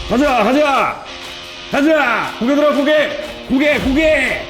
가자, 가자! 가자! 고개 들어, 고개! 고개, 고개!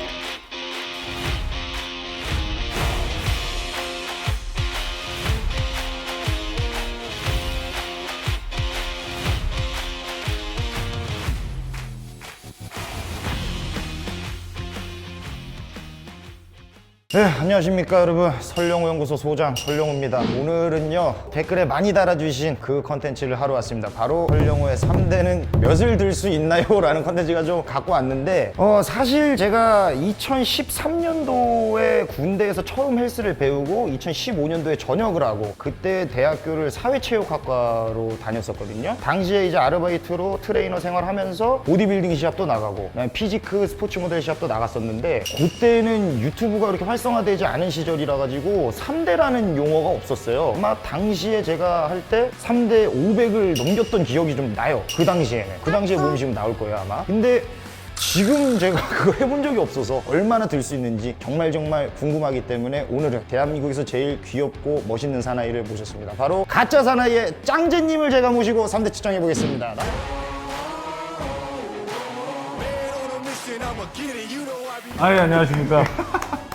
네, 안녕하십니까 여러분. 설령호 연구소 소장 설령호입니다. 오늘은요 댓글에 많이 달아주신 그 컨텐츠를 하러 왔습니다. 바로 설령호의 3대는 몇을 들 수 있나요? 라는 컨텐츠가 좀 갖고 왔는데 사실 제가 2013년도에 군대에서 처음 헬스를 배우고 2015년도에 전역을 하고 그때 대학교를 사회체육학과로 다녔었거든요. 당시에 이제 아르바이트로 트레이너 생활하면서 보디빌딩 시합도 나가고 피지크 스포츠 모델 시합도 나갔었는데 그때는 유튜브가 그렇게 활성화되지 않은 시절이라 가지고 3대라는 용어가 없었어요. 아마 당시에 제가 할 때 3대 500을 넘겼던 기억이 좀 나요. 그 당시에는. 그 당시에 몸심은 나올 거예요 아마. 근데 지금 제가 그거 해본 적이 없어서 얼마나 들 수 있는지 정말 궁금하기 때문에 오늘은 대한민국에서 제일 귀엽고 멋있는 사나이를 모셨습니다. 바로 가짜 사나이의 짱제님을 제가 모시고 3대 측정해 보겠습니다. 아예 안녕하십니까.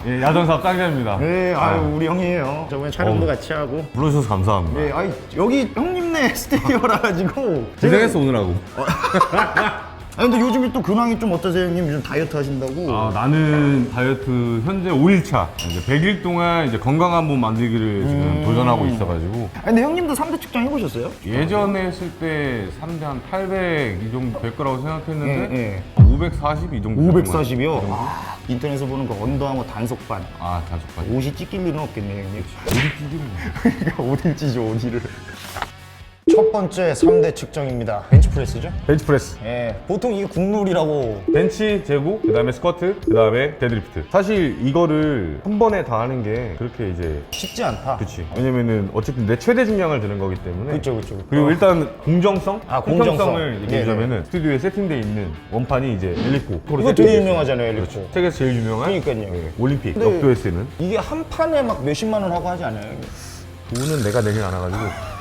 예, 야전사업 짱자입니다. 네, 아유 우리 형이에요. 저번에 촬영도 같이 하고. 불러주셔서 감사합니다. 네, 아이 여기 형님네 스튜디오라 가지고 고생했어 오늘하고. 아니 근데 요즘에 또 근황이 좀 어떠세요 형님? 요즘 다이어트 하신다고? 나는 다이어트 현재 5일차. 이제 100일 동안 이제 건강한 몸 만들기를 지금 도전하고 있어가지고. 아니 근데 형님도 3대 측정 해보셨어요? 예전에 했을 때 3대 한 800 이 정도 될 거라고 생각했는데 예. 540 이 정도. 540이요? 아, 인터넷에서 보는 그 언더아머 단속반 다섯까지. 옷이 찢길 일은 없겠네요 형님. 어디 찌기는 그러니까 어딜 찢어 어디를. 첫 번째 3대 측정입니다. 벤치프레스죠? 벤치프레스. 예, 보통 이게 국룰이라고. 벤치 재고, 그 다음에 스쿼트, 그 다음에 데드리프트. 사실 이거를 한 번에 다 하는 게 그렇게 이제 쉽지 않다. 그치. 왜냐면은 어쨌든 내 최대 중량을 드는 거기 때문에. 그쵸. 그리고 일단 공정성? 공정성. 공정성을 얘기하자면은 스튜디오에 세팅되어 있는 원판이 이제 엘리코. 이거 되게 유명하잖아요, 엘리코. 그렇죠. 세계에서 제일 유명한 그러니까요. 예, 올림픽 근데 역도에 쓰는. 이게 한 판에 막 몇십만 원 하고 하지 않아요? 돈은 내가 내긴 안 와가지고.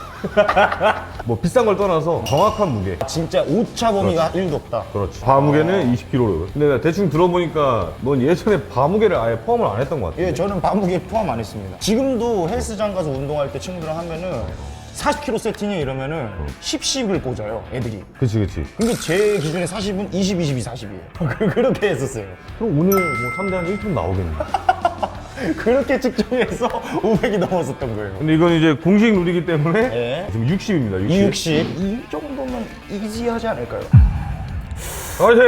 뭐 비싼 걸 떠나서 정확한 무게. 진짜 오차 범위가 1도 없다. 그렇지. 바무게는 20kg. 근데 내가 대충 들어보니까 넌 예전에 바무게를 아예 포함을 안 했던 것 같아. 예, 저는 바무게 포함 안 했습니다. 지금도 헬스장 가서 운동할 때 친구들이랑 하면은 40kg 세팅해 이러면은 10을 꽂아요, 애들이. 그치. 근데 제 기준에 40은 20, 22, 40이에요. 그렇게 했었어요. 그럼 오늘 뭐 3대 한 1분 나오겠네. 그렇게 측정해서 500이 넘었었던 거예요. 근데 이건 이제 공식 룰이기 때문에 네. 지금 60입니다. 2, 60. 이 정도면 이지하지 않을까요? 화이팅!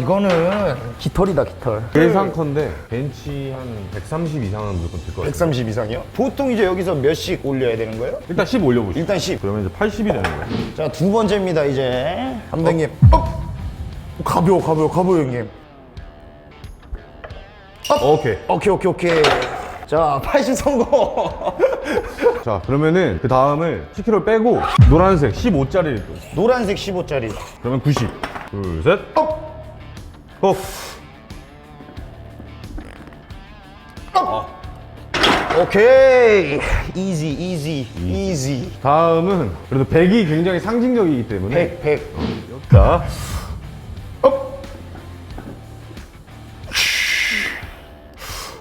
이거는 깃털이다, 깃털. 예상컨대 벤치 한 130 이상은 무조건 될 것 같아요. 130 이상이요? 보통 이제 여기서 몇씩 올려야 되는 거예요? 일단 10 올려보시죠. 일단 10. 그러면 이제 80이 되는 거예요. 자, 두 번째입니다, 이제. 감독님. 가벼워, 형님. 오케이. 자, 80 성공. 자, 그러면은 그 다음을 10kg 빼고 노란색 15짜리를 또. 노란색 15짜리. 그러면 90. 둘, 셋. 업! 오케이. 이지. 다음은 그래도 100이 굉장히 상징적이기 때문에 100. 자, 업!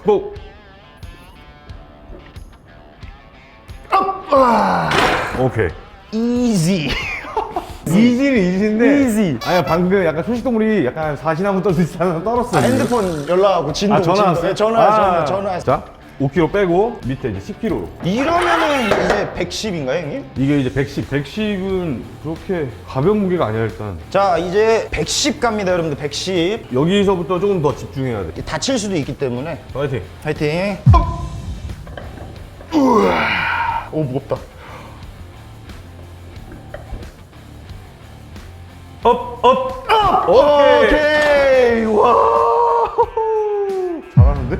뭐. 오케이. 이지. 이지는 이지인데. 이지. 아니야, 방금 약간 초식동물이 약간 사시나무 떨듯이 하나 떨었어. 핸드폰 연락하고 진동. 전화 왔어요? 전화. 자, 5kg 빼고 밑에 이제 10kg. 이러면은 이제 110인가요, 형님? 이게 이제 110. 110은 그렇게 가벼운 무게가 아니야, 일단. 자, 이제 110 갑니다, 여러분들. 110. 여기서부터 조금 더 집중해야 돼. 다칠 수도 있기 때문에. 파이팅. 화이팅. 우와. 오, 무겁다. 업! 오케이! 와. 잘하는데?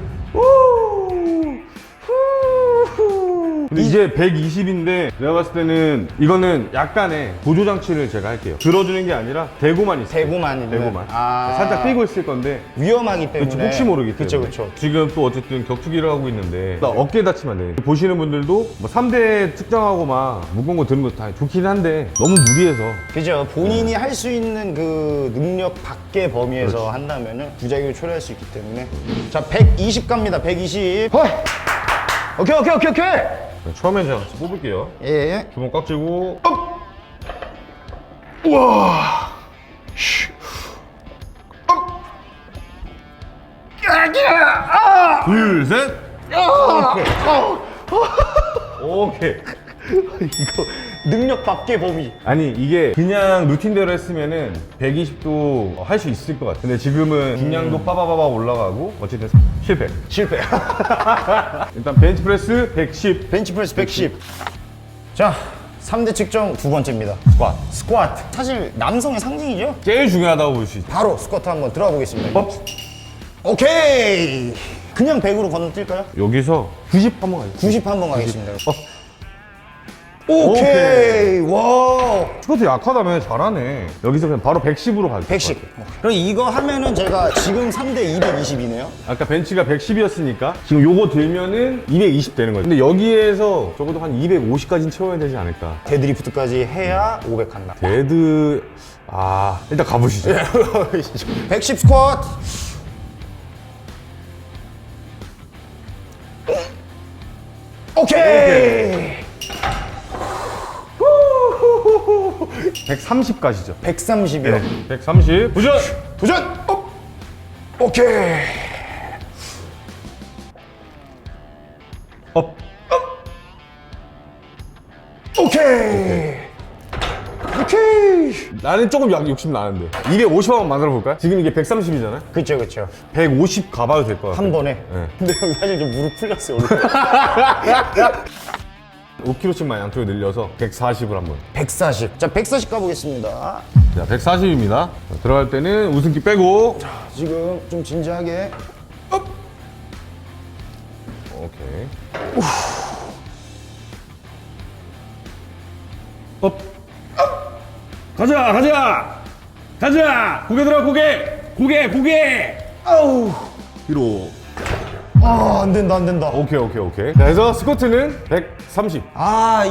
근데 이제 120인데 내가 봤을 때는 이거는 약간의 보조 장치를 제가 할게요. 들어주는 게 아니라 대고만 있어요. 대고만 있는. 대고만. 아. 살짝 뛰고 있을 건데 위험하기 때문에. 그치, 혹시 모르기 때문에. 그쵸. 지금 또 어쨌든 격투기를 하고 있는데 나 어깨 다치면 안 돼. 보시는 분들도 뭐 3대 측정하고 막 무거운 거 드는 거 다 좋긴 한데 너무 무리해서 그죠. 본인이 할 수 있는 그 능력 밖의 범위에서 한다면은 부작용을 초래할 수 있기 때문에. 자, 120 갑니다. 120. 오케이. 처음엔 제가 같이 뽑을게요. 예. 주먹 꽉 쥐고 우와. 둘, 셋. 오케이. 이거 능력 밖의 범위. 아니 이게 그냥 루틴대로 했으면은 120도 할 수 있을 것 같아. 근데 지금은 중량도 빠바바바 올라가고 어쨌든 실패. 일단 벤치프레스 110. 벤치프레스 110. 자, 3대 측정 두 번째입니다. 스쿼트. 스쿼트. 사실 남성의 상징이죠? 제일 중요하다고 볼 수 있어. 바로 스쿼트 한번 들어가 보겠습니다. 법. 오케이. 그냥 100으로 건너뛸까요? 여기서 90 한번 가죠. 90 한번 가겠습니다. 어. 오케이. 와. 스쿼트 약하다며 잘하네. 여기서 그냥 바로 110으로 가죠. 110. 그럼 이거 하면은 제가 지금 3대 220이네요. 아까 벤치가 110이었으니까 지금 요거 들면은 220 되는 거죠. 근데 여기에서 적어도 한 250까지는 채워야 되지 않을까. 데드리프트까지 해야 500 간다. 데드 일단 가보시죠. 110 스쿼트. 오케이. 130 가시죠. 130이요. 130 도전. 도전. 오케이. 업. 오케이. 나는 조금 욕심 나는데 250한번 만들어 볼까요? 지금 이게 130이잖아요. 그쵸. 150 가봐도 될 것 같아요. 한 번에. 네. 근데 형 사실 좀 무릎 풀렸어요, 오늘. 5kg씩만 양쪽에 늘려서 140을 한번. 140. 자, 140 가보겠습니다. 자, 140입니다. 들어갈 때는 웃음기 빼고. 지금 좀 진지하게. 오케이. 업. 가자. 고개 들어, 고개. 아우. 뒤로. 안 된다. 오케이. 자, 그래서 스쿼트는 130.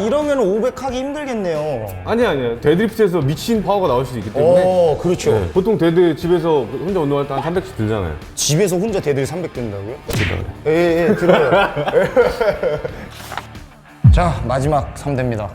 이러면 500 하기 힘들겠네요. 아니야. 데드리프트에서 미친 파워가 나올 수도 있기 때문에. 그렇죠. 네, 보통 데드 집에서 혼자 운동할 때 한 300씩 들잖아요. 집에서 혼자 데드를 300 든다고요? 그래. 예, 들어요. 자, 마지막 3대입니다.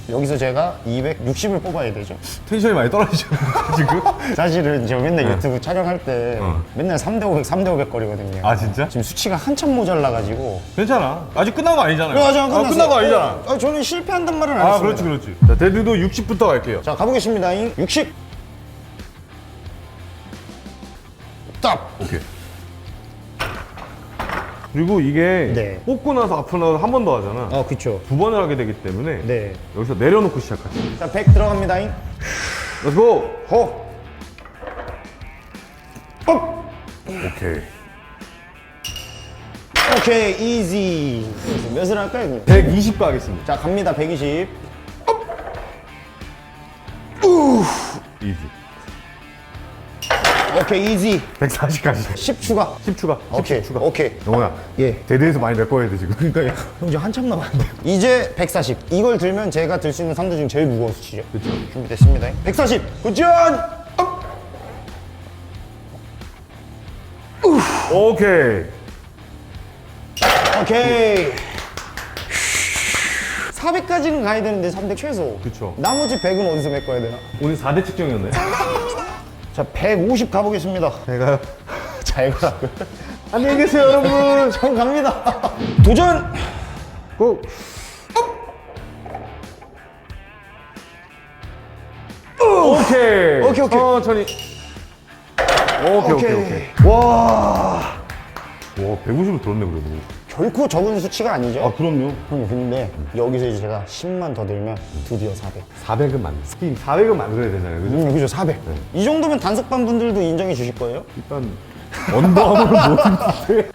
여기서 제가 260을 뽑아야 되죠. 텐션이 많이 떨어지죠, 지금? 사실은 저 맨날 유튜브 촬영할 때 맨날 3대 500 거리거든요. 아, 진짜? 지금 수치가 한참 모자라가지고. 괜찮아. 아직 끝난 거 아니잖아요. 끝났어요. 끝난 거 아니잖아. 저는 실패한단 말은 안 했습니다. 그렇지. 자, 데드도 60부터 갈게요. 자, 가보겠습니다. 60. 딱. 오케이. 그리고 이게 네. 뽑고 나서 앞으로 나서 한 번 더 하잖아. 그쵸. 두 번을 하게 되기 때문에 네. 여기서 내려놓고 시작하자. 자, 100 들어갑니다. Let's go! 호. 오케이, 이지. 몇을 할까요? 그럼? 120 가겠습니다. 자, 갑니다. 120. 이지. 오케이, 이지. 140까지. 10 추가. 10 추가. 10 오케이, 추가. 오케이. 영호야. 예. 데드에서 많이 메꿔야 돼, 지금. 그러니까요. 형, 이제 한참 남았는데. 이제 140. 이걸 들면 제가 들 수 있는 3대 중 제일 무거운 수치죠. 그쵸. 준비됐습니다. 140. 도전! 오케이. 오케이. 400까지는 가야 되는데 300 최소. 그쵸. 나머지 100은 어디서 메꿔야 되나? 오늘 4대 측정이었나요? 자, 150 가보겠습니다. 제가요? 잘 가라고요. 안녕히 계세요, 여러분. 전 갑니다. 도전! 고! 오케이. 오케이. 천천히. 오케이. 와, 150을 들었네, 그래도. 결코 적은 수치가 아니죠? 그럼요. 형님, 근데 여기서 이제 제가 10만 더 들면 드디어 400. 400은 스킨 400은 만들어야 되잖아요, 그죠? 그죠, 400. 이 정도면 단속반 분들도 인정해 주실 거예요? 일단, 언더아머는 못 입는데.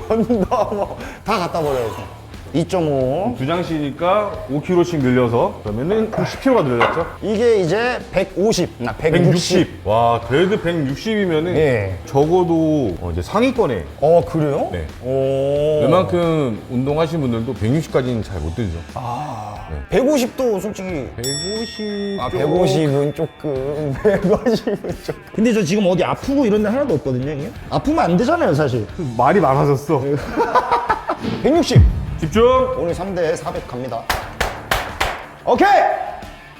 언더 뭐 다 갖다 버려야죠. 2.5. 두 장씩이니까 5kg씩 늘려서 그러면은 10kg가 늘어졌죠? 이게 이제 150, 나 160. 160. 와, 그래도 160이면은 예. 적어도 이제 상위권에 그래요? 네. 오. 웬만큼 운동하신 분들도 160까지는 잘 못 들죠. 150도 솔직히 150. 150은 조금 150은 조금 근데 저 지금 어디 아프고 이런 데 하나도 없거든요 이게? 아프면 안 되잖아요 사실. 말이 많아졌어. 160 집중. 오늘 3대 400 갑니다. 오케이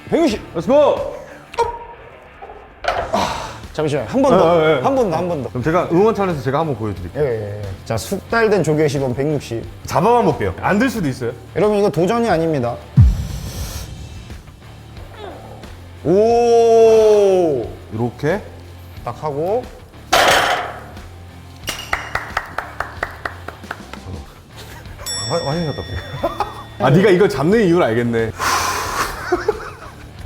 160. Let's go. 잠시만요 한 번 더 예, 예. 한 번 더 한 번 더. 그럼 제가 응원 차원에서 제가 한번 보여드릴게요. 예. 자 숙달된 조개 시범 160. 잡아만 볼게요. 안 들 수도 있어요. 여러분 이거 도전이 아닙니다. 오. 이렇게. 딱 하고 많이 갔다 올게. 아, 네가 이걸 잡는 이유를 알겠네.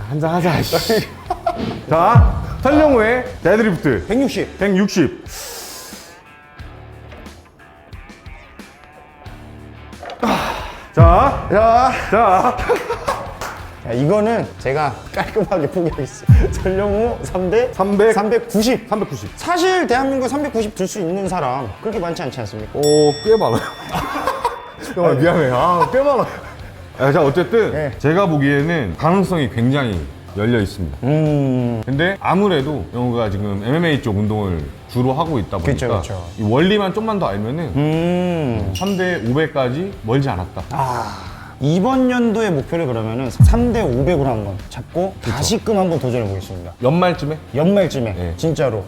한잔 하자. 씨. 자, 설령우의 데드리프트 160. 160. 자, 자. 야, 이거는 제가 깔끔하게 포기하겠습니다. 전령우 3대 300. 390. 390. 사실 대한민국에 390 들 수 있는 사람 그렇게 많지 않지 않습니까? 꽤 많아요. 형, 미안해. 꽤 많아요. 자, 어쨌든 네. 제가 보기에는 가능성이 굉장히 열려 있습니다. 근데 아무래도 영우가 지금 MMA 쪽 운동을 주로 하고 있다 보니까 그쵸, 그쵸. 이 원리만 좀만 더 알면은 3대 500까지 멀지 않았다. 이번 연도의 목표를 그러면은 3대 500으로 한번 잡고 다시금 한번 도전해 보겠습니다. 연말쯤에? 연말쯤에 네. 진짜로.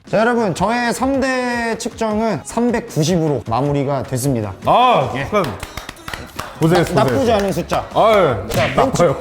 자 여러분 저의 3대 측정은 390으로 마무리가 됐습니다. 축하합니다. 고생했어. 나쁘지 않은 숫자. 자, 나빠요.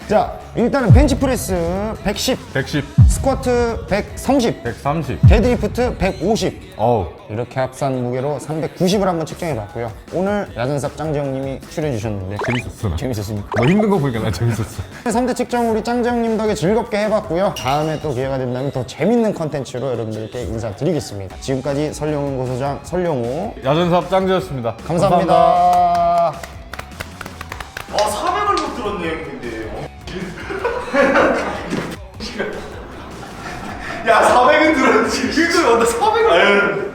자 일단은 벤치프레스 110, 110, 스쿼트 130, 130. 데드리프트 150 어우, 이렇게 합산 무게로 390을 한번 측정해 봤고요. 오늘 야전삽 짱재형님이 출연해 주셨는데 재밌었어. 나. 재밌었습니까? 너 힘든 거 보니까 난 재밌었어. 3대 측정 우리 짱재형님 덕에 즐겁게 해봤고요. 다음에 또 기회가 된다면 더 재밌는 컨텐츠로 여러분들께 인사드리겠습니다. 지금까지 설령훈 고소장 설령우 야전삽 짱재였습니다. 감사합니다. 400을 못 들었네 형 근데 야 400은 들었지 지금 나 400을